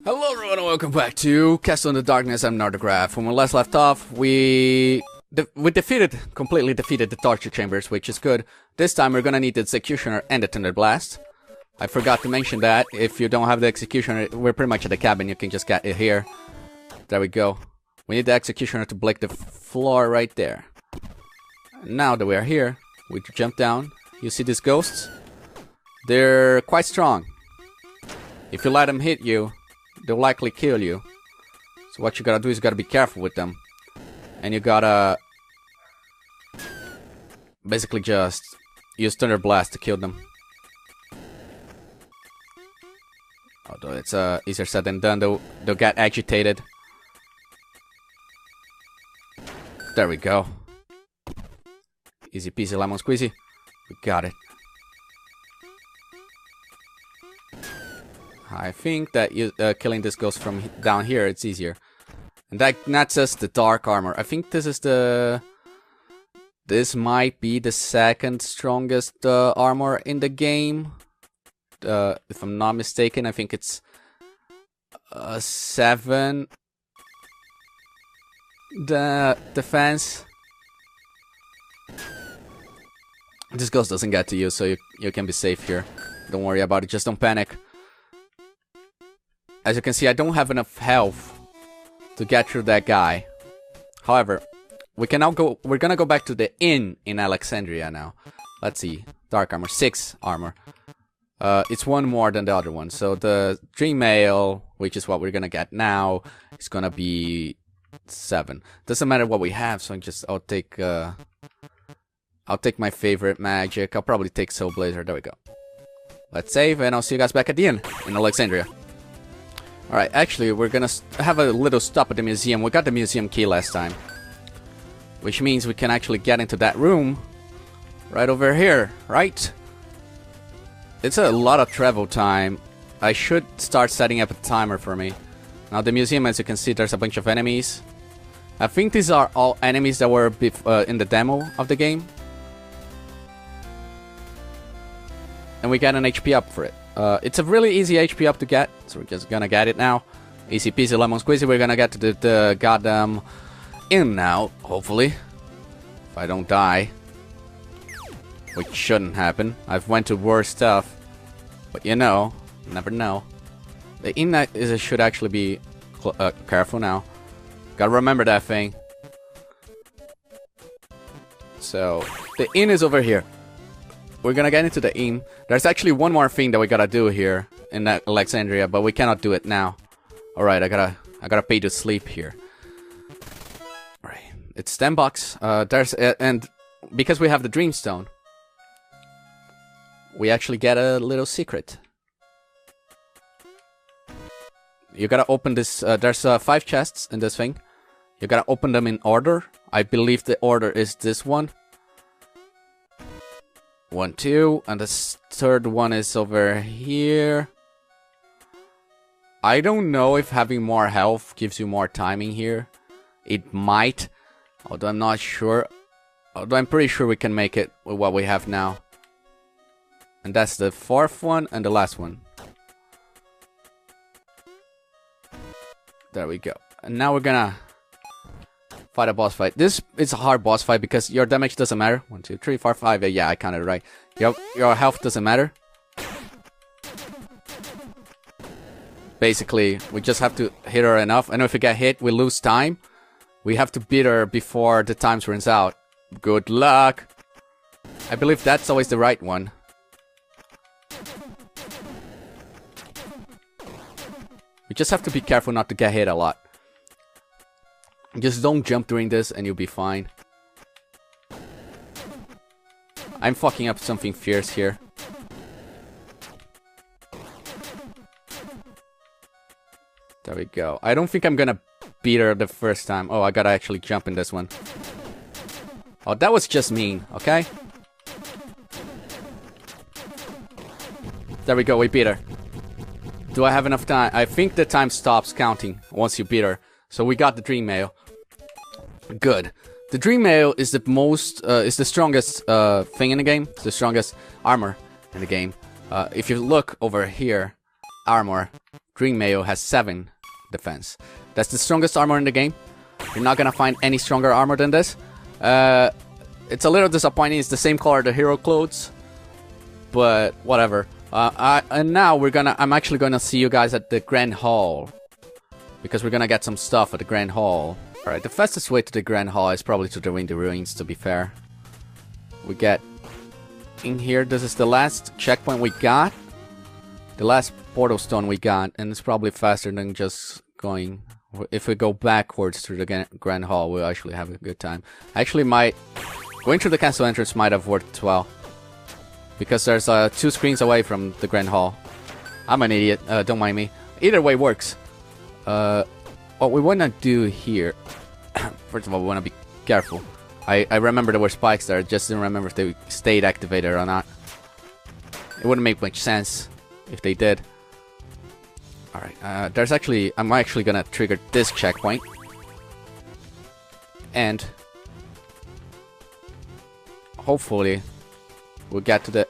Hello everyone and welcome back to Castle in the Darkness. I'm Nardagraph. When we last left off, we completely defeated the torture chambers, which is good. This time we're gonna need the Executioner and the Thunderblast. I forgot to mention that. If you don't have the Executioner, we're pretty much at the cabin. You can just get it here. There we go. We need the Executioner to break the floor right there. Now that we are here, we jump down. You see these ghosts? They're quite strong. If you let them hit you, they'll likely kill you. So what you gotta do is you gotta be careful with them. And you gotta basically just use Thunder Blast to kill them. Although it's easier said than done, they'll get agitated. There we go. Easy peasy lemon squeezy. We got it. I think that killing this ghost from down here, it's easier. And that's just the dark armor. I think this is this might be the second strongest armor in the game. If I'm not mistaken, I think it's 7 the defense. This ghost doesn't get to you, so you can be safe here. Don't worry about it, just don't panic. As you can see, I don't have enough health to get through that guy. However, we're gonna go back to the inn in Alexandria now. Let's see. Dark armor, 6 armor. It's 1 more than the other one. So the dream mail, which is what we're gonna get now, is gonna be 7. Doesn't matter what we have, so I'll take my favorite magic. I'll probably take Soul Blazer. There we go. Let's save, and I'll see you guys back at the inn in Alexandria. Alright, actually, we're gonna have a little stop at the museum. We got the museum key last time. Which means we can actually get into that room right over here, right? It's a lot of travel time. I should start setting up a timer for me. Now, the museum, as you can see, there's a bunch of enemies. I think these are all enemies that were in the demo of the game. And we got an HP up for it. It's a really easy HP up to get, so we're just gonna get it now. Easy peasy lemon squeezy, we're gonna get to the goddamn inn now, hopefully. If I don't die. Which shouldn't happen. I've went to worse stuff. But you know, never know. The inn should actually be careful now. Gotta remember that thing. So, the inn is over here. We're gonna get into the inn. There's actually one more thing that we gotta do here in Alexandria, but we cannot do it now. Alright, I gotta pay to sleep here. Alright, it's $10. And because we have the Dreamstone, we actually get a little secret. You gotta open this, there's 5 chests in this thing. You gotta open them in order. I believe the order is this one. 1, 2, and the third one is over here. I don't know if having more health gives you more timing here. It might, although I'm not sure. Although I'm pretty sure we can make it with what we have now. And that's the 4th one and the last one. There we go. And now we're gonna fight a boss fight. This is a hard boss fight because your damage doesn't matter. 1, 2, 3, 4, 5. Yeah, I counted it right. Your health doesn't matter. Basically, we just have to hit her enough. And if we get hit, we lose time. We have to beat her before the time runs out. Good luck. I believe that's always the right one. We just have to be careful not to get hit a lot. Just don't jump during this and you'll be fine. I'm fucking up something fierce here. There we go. I don't think I'm gonna beat her the first time. Oh, I gotta actually jump in this one. Oh, that was just mean, okay? There we go, we beat her. Do I have enough time? I think the time stops counting once you beat her. So we got the dream mail. Good. The dream mail is the strongest thing in the game. It's the strongest armor in the game. If you look over here, armor, Dream Mail has 7 defense. That's the strongest armor in the game. You're not gonna find any stronger armor than this. It's a little disappointing. It's the same color the hero clothes, but whatever. And now I'm actually gonna see you guys at the Grand Hall, because we're gonna get some stuff at the Grand Hall. Alright, the fastest way to the Grand Hall is probably to the Windy Ruins, to be fair. We get in here. This is the last checkpoint we got. The last portal stone we got, and it's probably faster than just going. If we go backwards through the Grand Hall, we'll actually have a good time. Actually, going through the castle entrance might have worked well, because there's 2 screens away from the Grand Hall. I'm an idiot, don't mind me. Either way works. What we want to do here, first of all, we want to be careful. I remember there were spikes there, I just didn't remember if they stayed activated or not. It wouldn't make much sense if they did. Alright, I'm actually gonna trigger this checkpoint. And hopefully we'll get to the...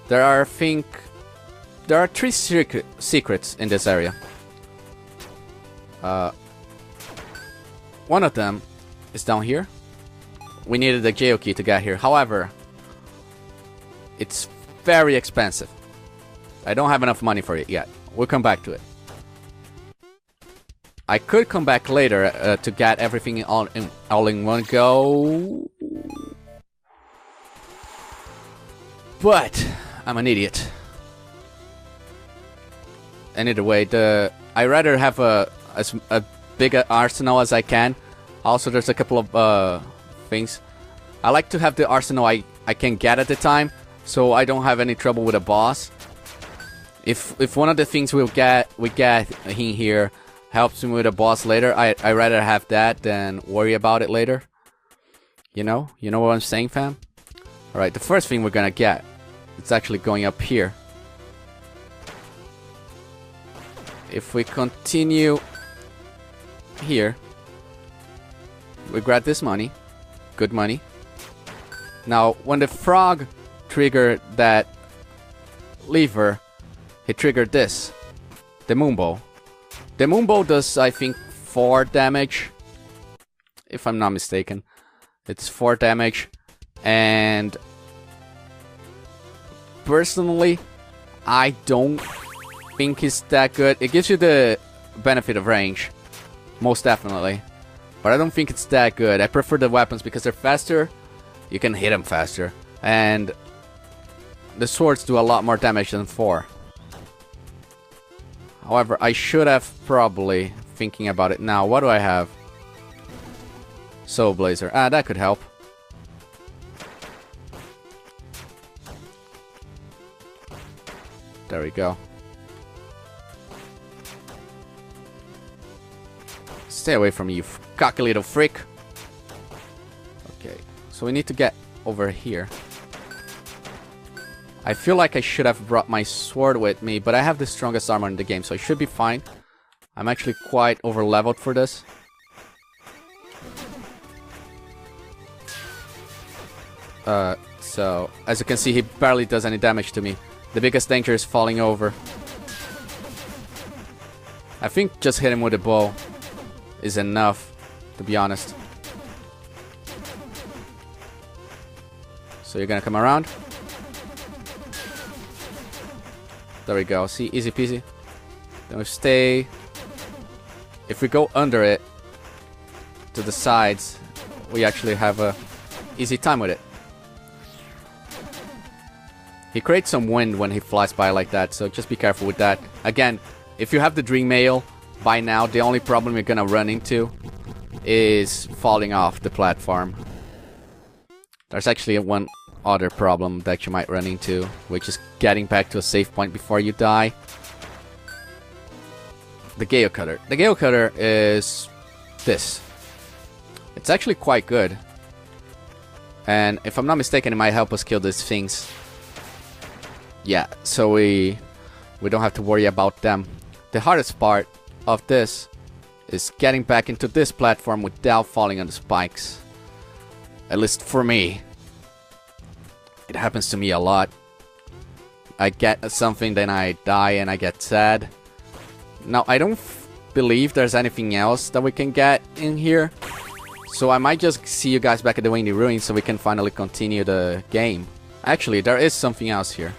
There are 3 secrets in this area. One of them is down here. We needed the jail key to get here. However, it's very expensive. I don't have enough money for it yet. We'll come back to it. I could come back later to get everything all in one go. But I'm an idiot. And either way, I rather have a big arsenal as I can. Also, there's a couple of things. I like to have the arsenal I can get at the time, so I don't have any trouble with a boss. If one of the things we get in here helps me with a boss later, I rather have that than worry about it later. You know what I'm saying, fam? Alright, the first thing we're gonna get, it's actually going up here. If we continue here, we grab this money. Good money. Now, when the frog triggered that lever, he triggered this. The Moonbow. The Moonbow does, I think, 4 damage. If I'm not mistaken. It's 4 damage. And personally, I don't think it's that good. It gives you the benefit of range. Most definitely. But I don't think it's that good. I prefer the weapons because they're faster. You can hit them faster. And the swords do a lot more damage than 4. However, I should have probably, thinking about it now, what do I have? Soul Blazer. Ah, that could help. There we go. Stay away from me, you cocky little freak. Okay, so we need to get over here. I feel like I should have brought my sword with me, but I have the strongest armor in the game, so I should be fine. I'm actually quite over-leveled for this. So, as you can see, he barely does any damage to me. The biggest danger is falling over. I think just hit him with a bow is enough, to be honest. So you're gonna come around. There we go. See, easy peasy. Then we stay. If we go under it to the sides, we actually have a easy time with it. He creates some wind when he flies by like that, so just be careful with that. Again, if you have the Dream Mail by now, the only problem you're gonna run into is falling off the platform. There's actually one other problem that you might run into, which is getting back to a safe point before you die. The Gale Cutter. The Gale Cutter is this. It's actually quite good. And if I'm not mistaken, it might help us kill these things. Yeah, so we don't have to worry about them. The hardest part of this is getting back into this platform without falling on the spikes. At least for me. It happens to me a lot. I get something, then I die and I get sad. Now, I don't believe there's anything else that we can get in here. So I might just see you guys back at the Windy Ruins so we can finally continue the game. Actually, there is something else here.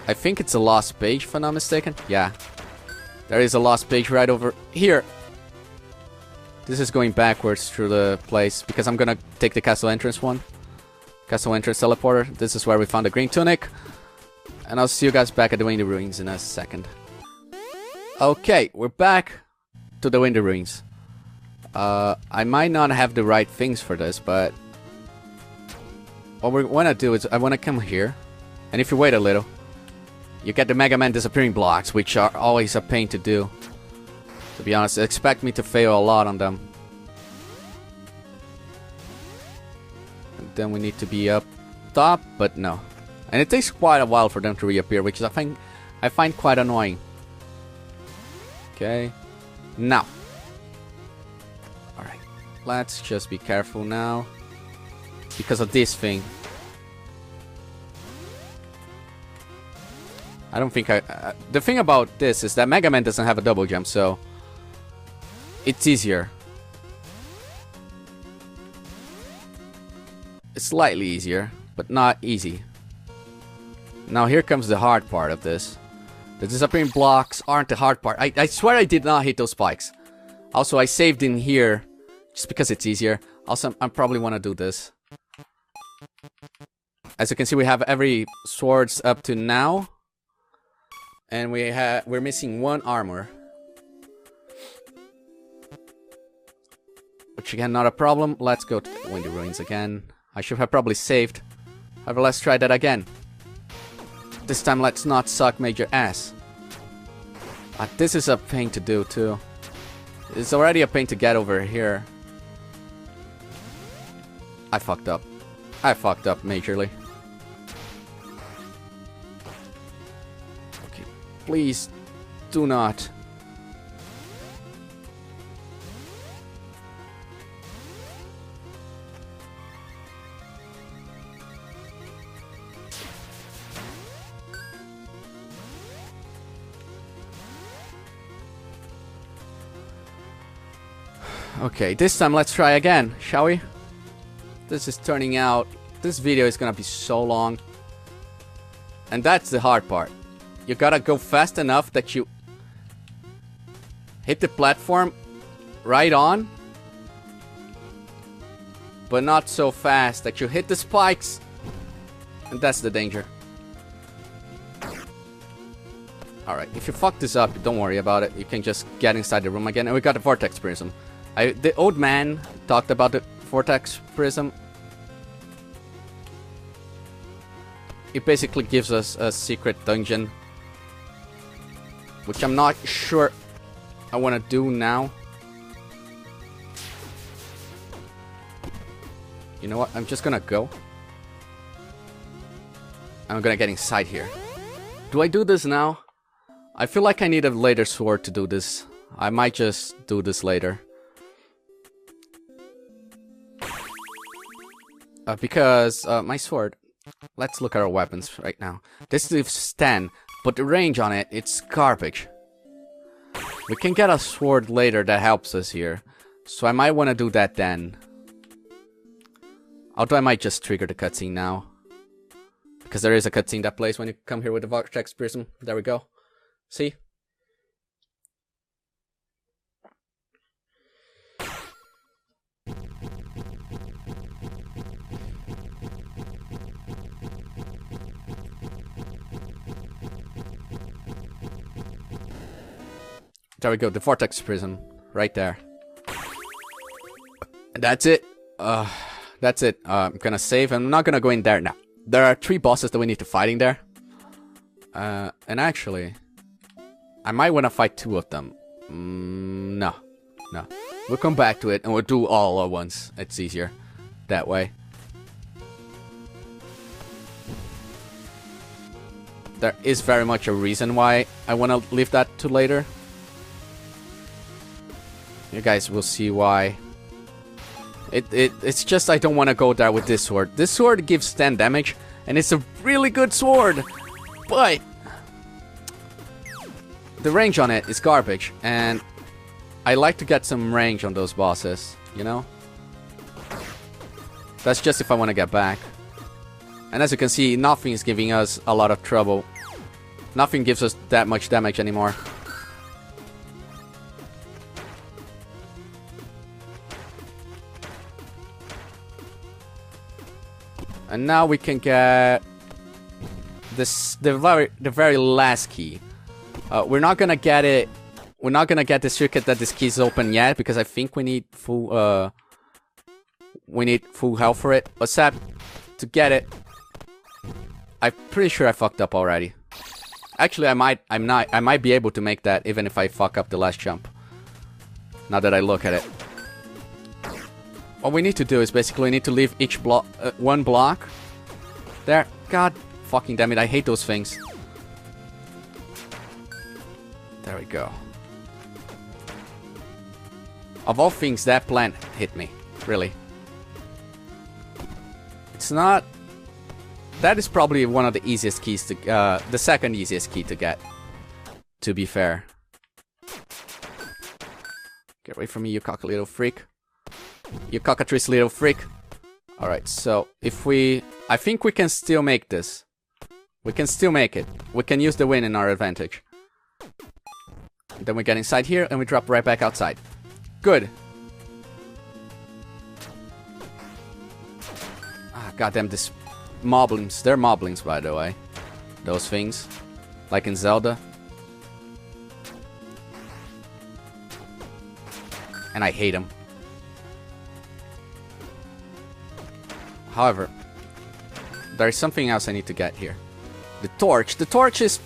I think it's a lost page, if I'm not mistaken. Yeah. There is a lost page right over here. This is going backwards through the place because I'm gonna take the castle entrance one. Castle entrance teleporter. This is where we found the green tunic. And I'll see you guys back at the Windy Ruins in a second. Okay, we're back to the Windy Ruins. I might not have the right things for this, but what we want to do is I want to come here, and if you wait a little, you get the Mega Man disappearing blocks, which are always a pain to do. To be honest, expect me to fail a lot on them. And then we need to be up top, but no. And it takes quite a while for them to reappear, which I find quite annoying. Okay, now. Alright, let's just be careful now. Because of this thing. I don't think the thing about this is that Mega Man doesn't have a double jump, so it's easier. It's slightly easier, but not easy. Now here comes the hard part of this. The disappearing blocks aren't the hard part. I swear I did not hit those spikes. Also, I saved in here just because it's easier. Also, I probably want to do this. As you can see, we have every swords up to now. And we're missing one armor. Which again, not a problem. Let's go to the Windy Ruins again. I should have probably saved. However, let's try that again. This time, let's not suck major ass. This is a pain to do, too. It's already a pain to get over here. I fucked up. I fucked up majorly. Okay, please do not. Okay, this time let's try again, shall we? This is turning out... This video is gonna be so long. And that's the hard part. You gotta go fast enough that you hit the platform right on. But not so fast that you hit the spikes. And that's the danger. Alright, if you fuck this up, don't worry about it. You can just get inside the room again. And we got the Vortex Prism. The old man talked about the Vortex Prism. It basically gives us a secret dungeon, which I'm not sure I want to do now. You know what? I'm just gonna go. I'm gonna get inside here. Do I do this now? I feel like I need a later sword to do this. I might just do this later. Because my sword, let's look at our weapons right now. This is 10, but the range on it, it's garbage. We can get a sword later that helps us here. So I might want to do that then. Although I might just trigger the cutscene now. Because there is a cutscene that plays when you come here with the Vortex Prism. There we go. See? There we go, the Vortex Prism. Right there. That's it. That's it. I'm gonna save. I'm not gonna go in there now. There are 3 bosses that we need to fight in there. And actually, I might want to fight 2 of them. No. No. We'll come back to it and we'll do all at once. It's easier that way. There is very much a reason why I want to leave that to later. You guys will see why. It's just I don't want to go there with this sword. This sword gives 10 damage, and it's a really good sword. But the range on it is garbage, and I like to get some range on those bosses, you know? That's just if I want to get back. And as you can see, nothing is giving us a lot of trouble. Nothing gives us that much damage anymore. And now we can get this the very last key. We're not gonna get it. We're not gonna get the circuit that this key is open yet because I think we need full health for it. Except to get it, I'm pretty sure I fucked up already. Actually, I might be able to make that even if I fuck up the last jump. Now that I look at it. What we need to do is basically we need to leave each block, one block. There. God fucking damn it, I hate those things. There we go. Of all things, that plant hit me. Really. It's not... That is probably one of the easiest keys to... the second easiest key to get. To be fair. Get away from me, you cocky little freak. You cockatrice little freak. Alright, so if we... I think we can still make this. We can still make it. We can use the wind in our advantage. Then we get inside here and we drop right back outside. Good. Ah, goddamn this moblins. They're moblins, by the way. Those things. Like in Zelda. And I hate them. However, there is something else I need to get here. The torch. The torch is...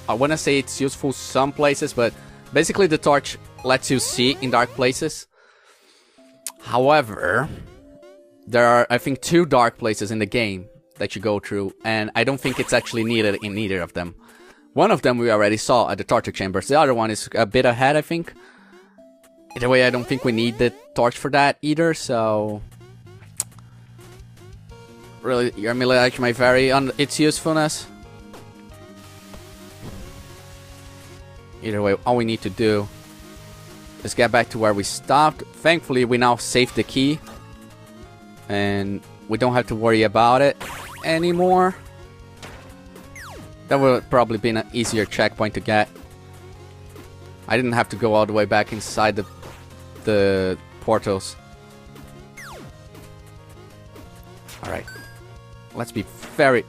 I want to say it's useful some places, but basically the torch lets you see in dark places. However, there are, I think, 2 dark places in the game that you go through, and I don't think it's actually needed in either of them. One of them we already saw at the torture chambers. The other one is a bit ahead, I think. Either way, I don't think we need the torch for that either, so... Really, your melee may vary on its usefulness. Either way, all we need to do is get back to where we stopped. Thankfully, we now saved the key. And we don't have to worry about it anymore. That would probably be an easier checkpoint to get. I didn't have to go all the way back inside the portals. Alright. Let's be very,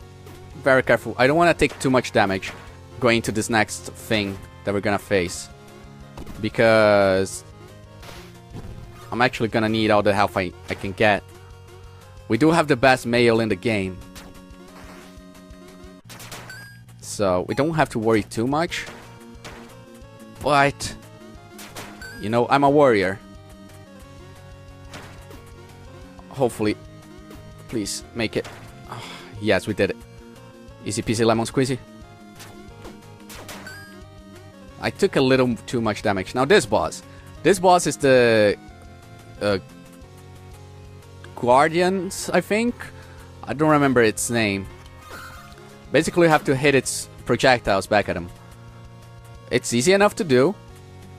very careful. I don't want to take too much damage going to this next thing that we're gonna face. Because I'm actually gonna need all the health I can get. We do have the best mail in the game. So we don't have to worry too much. But, you know, I'm a warrior. Hopefully. Please, make it. Oh, yes, we did it. Easy peasy lemon squeezy. I took a little too much damage. Now this boss. This boss is the... Guardians, I think? I don't remember its name. Basically, you have to hit its projectiles back at him. It's easy enough to do,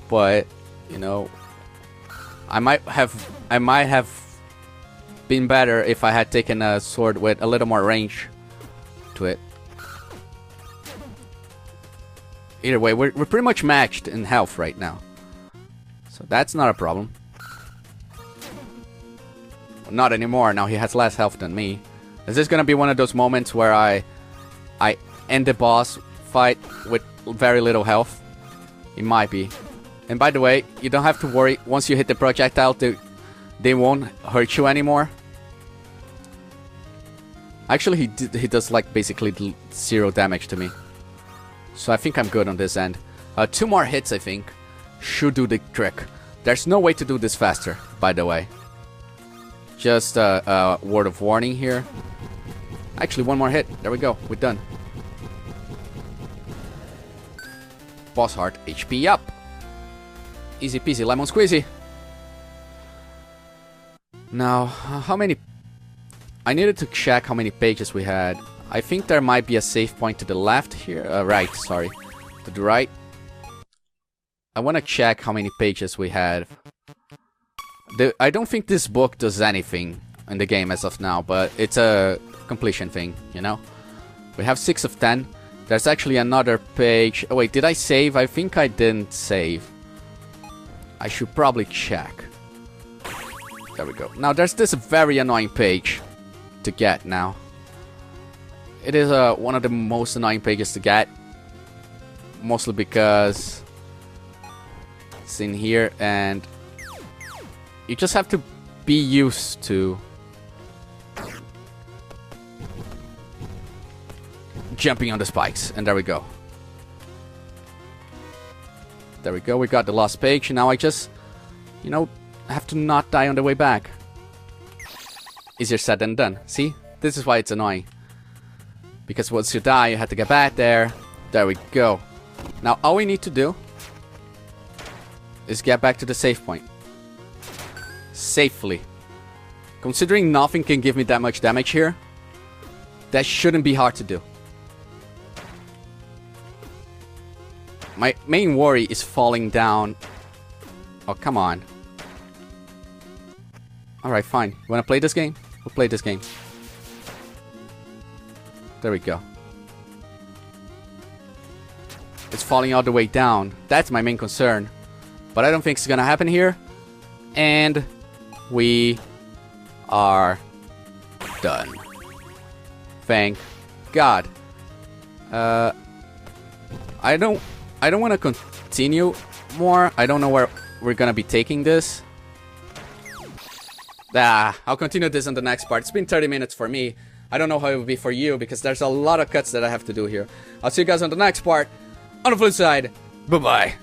but, you know... I might have been better if I had taken a sword with a little more range to it. Either way, we're pretty much matched in health right now. So that's not a problem. Not anymore, now he has less health than me. Is this gonna be one of those moments where I end the boss fight with very little health? It might be. And by the way, you don't have to worry, once you hit the projectile, they won't hurt you anymore. Actually, he does like basically 0 damage to me. So I think I'm good on this end. 2 more hits, I think, should do the trick. There's no way to do this faster, by the way. Just a word of warning here. Actually, 1 more hit. There we go. We're done. Boss heart HP up. Easy peasy lemon squeezy. Now, how many... I needed to check how many pages we had. I think there might be a save point to the left here. Right, sorry. To the right. I want to check how many pages we had. I don't think this book does anything in the game as of now, but it's a completion thing, you know? We have 6 of 10. There's actually another page. Oh wait, did I save? I think I didn't save. I should probably check. There we go. Now there's this very annoying page to get now. It is one of the most annoying pages to get. Mostly because it's in here and you just have to be used to jumping on the spikes. And there we go. There we go. We got the last page. And now I just, you know, have to not die on the way back. Easier said than done. See? This is why it's annoying. Because once you die, you have to get back there. There we go. Now, all we need to do is get back to the save point. Safely. Considering nothing can give me that much damage here, that shouldn't be hard to do. My main worry is falling down. Oh, come on. Alright, fine. You wanna play this game? We'll play this game. There we go. It's falling all the way down. That's my main concern. But I don't think it's gonna happen here. And we are done. Thank God. I don't want to continue more. I don't know where we're gonna be taking this. I'll continue this on the next part. It's been 30 minutes for me. I don't know how it will be for you because there's a lot of cuts that I have to do here. I'll see you guys on the next part. On the flip side, bye-bye.